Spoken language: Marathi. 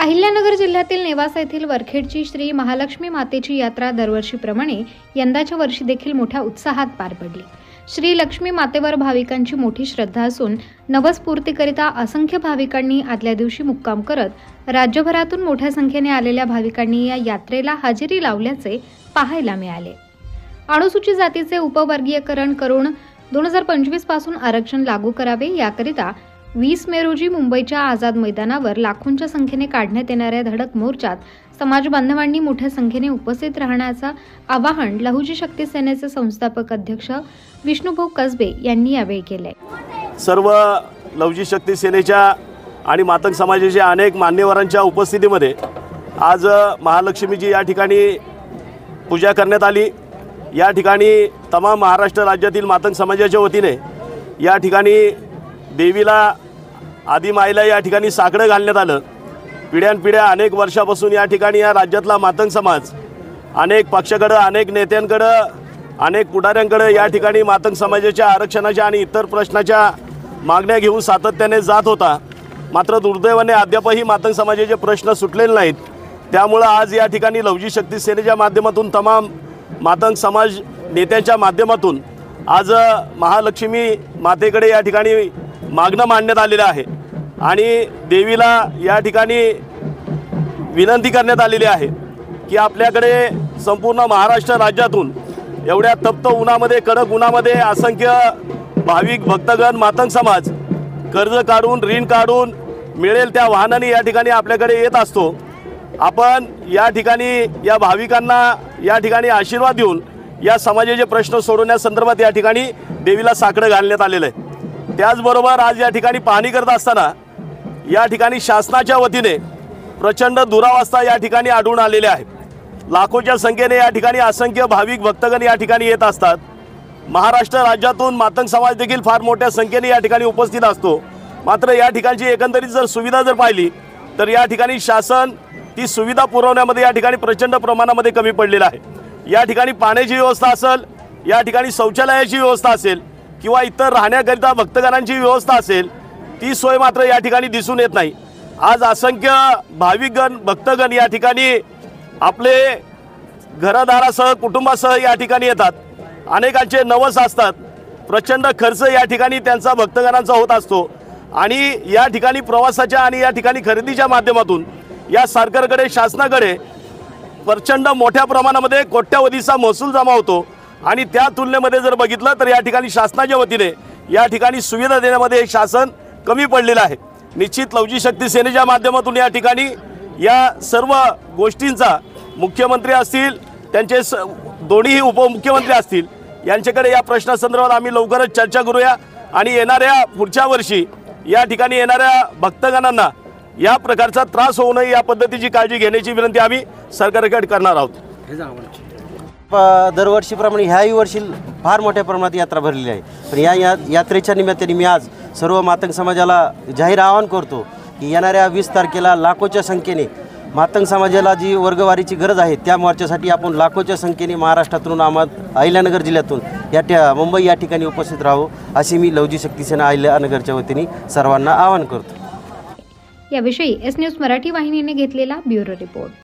अहिल्यानगर जिल्ह्यातील नेवासा येथील वरखेडची श्री महालक्ष्मी मातेची यात्रा दरवर्षीप्रमाणे यंदाच्या वर्षी देखील मोठ्या उत्साहात पार पडली। श्री लक्ष्मी मातेवर भाविकांची मोठी श्रद्धा असून नवस्फूर्तीकरिता असंख्य भाविकांनी आदल्या दिवशी मुक्काम करत राज्यभरातून मोठ्या संख्येने आलेल्या भाविकांनी या यात्रेला हजेरी लावल्याचे पाहायला मिळाले। अनुसूचित जातीचे उपवर्गीयकरण करून 2025 पासून आरक्षण लागू करावे याकरिता 20 मे रोजी मुंबईच्या आझाद मैदानावर लाखोंच्या संख्येने काढण्यात येणाऱ्या धडक मोर्चात समाज बांधवांनी मोठ्या संख्येने उपस्थित राहण्याचं आवाहन लहुजी शक्ती सेनेचे संस्थापक अध्यक्ष विष्णुभाऊ कसबे यांनी यावेळी केले। सर्व लहुजी शक्ती सेनेच्या आणि मातंग समाजाच्या अनेक मान्यवरांच्या उपस्थितीमध्ये आज महालक्ष्मीची या ठिकाणी पूजा करण्यात आली। या ठिकाणी तमाम महाराष्ट्र राज्यातील मातंग समाजाच्या वतीने या ठिकाणी देवीला आदिमाईला या ठिकाणी साकडं घालण्यात आलं। पिढ्यानपिढ्या अनेक वर्षापासून या ठिकाणी या राज्यातला मातंग समाज अनेक पक्षाकडे, अनेक नेत्यांकडे, अनेक पुढाऱ्यांकडे या ठिकाणी मातंग समाजाच्या आरक्षणाच्या आणि इतर प्रश्नाच्या मागण्या घेऊन सातत्याने जात होता। मात्र दुर्दैवाने अद्यापही मातंग समाजाचे प्रश्न सुटलेले नाहीत। त्यामुळे आज या ठिकाणी लहुजी शक्ती सेनेच्या माध्यमातून तमाम मातंग समाज नेत्यांच्या माध्यमातून आज महालक्ष्मी मातेकडे या ठिकाणी मागणं मांडण्यात आलेलं आहे आणि देवीला या ठिकाणी विनंती करण्यात आलेली आहे की आपल्याकडे संपूर्ण महाराष्ट्र राज्यातून एवढ्या तप्त उन्हामध्ये, कडक उन्हामध्ये असंख्य भाविक भक्तगण मातंग समाज कर्ज काढून, ऋण काढून मिळेल त्या वाहनाने या ठिकाणी आपल्याकडे येत असतो। आपण या ठिकाणी या भाविकांना या ठिकाणी आशीर्वाद देऊन या समाजाचे प्रश्न सोडवण्यासंदर्भात या ठिकाणी देवीला साकडं घालण्यात आलेलं आहे। त्याचबरोबर आज या ठिकाणी पाहणी करत असताना या ठिकाणी शासनाच्या वतीने प्रचंड दुरावस्था या ठिकाणी आढळून आलेल्या आहे। लाखोच्या संख्येने या ठिकाणी असंख्य भाविक भक्तगण या ठिकाणी येत असतात। महाराष्ट्र राज्यातून मातंग समाज देखील फार मोठ्या संख्येने या ठिकाणी उपस्थित असतो। मात्र या ठिकाणची एकंदरीत जर सुविधा जर पाहिली तर या ठिकाणी शासन ती सुविधा पुरवण्यामध्ये या ठिकाणी प्रचंड प्रमाणामध्ये कमी पडलेला आहे। या ठिकाणी पाण्याची व्यवस्था असेल, या ठिकाणी शौचालयाची व्यवस्था असेल किंवा इतर राहण्याकरिता भक्तगणांची व्यवस्था असेल, ती सोय मात्र या ठिकाणी दिसून येत नाही। आज असंख्य भाविकगण भक्तगण या ठिकाणी आपले घरदारासह कुटुंबासह या ठिकाणी येतात। अनेकांचे नवस असतात, प्रचंड खर्च या ठिकाणी त्यांचा भक्तगणांचा होत असतो आणि या ठिकाणी प्रवासाच्या आणि या ठिकाणी खरेदीच्या माध्यमातून या सरकारकडे, शासनाकडे प्रचंड मोठ्या प्रमाणामध्ये कोट्यावधीचा महसूल जमा होतो आणि त्या तुलनेमध्ये जर बघितलं तर या ठिकाणी शासनाच्या वतीने या ठिकाणी सुविधा देण्यामध्ये शासन कमी पडलेलं आहे। निश्चित लहुजी शक्ती सेनेच्या माध्यमातून या ठिकाणी या सर्व गोष्टींचा मुख्यमंत्री असतील, त्यांचे दोन्ही उपमुख्यमंत्री असतील, यांच्याकडे या प्रश्नासंदर्भात आम्ही लवकरच चर्चा करूया आणि येणाऱ्या पुढच्या वर्षी या ठिकाणी येणाऱ्या भक्तगणांना या प्रकारचा त्रास होऊ नये या पद्धतीची काळजी घेण्याची विनंती आम्ही सरकारकडे करणार आहोत। दरवर्षीप्रमाणे ह्याही वर्षी फार मोठ्या प्रमाणात यात्रा भरलेली आहे। पण या यात्रेच्या निमित्ताने मी आज सर्व मातंग समाजाला जाहीर आवाहन करतो की येणाऱ्या 20 तारखेला लाखोच्या संख्येने मातंग समाजाला जी वर्गवारीची गरज आहे त्या मोर्चासाठी आपण लाखोच्या संख्येने महाराष्ट्रातून अहिल्यानगर जिल्ह्यातून मुंबई या ठिकाणी उपस्थित राहू अशी मी लहुजी शक्ती सेना अहिल्यानगरच्या वतीने सर्वांना आवाहन करतो। याविषयी एस न्यूज मराठी वाहिनीने घेतलेला ब्युरो रिपोर्ट।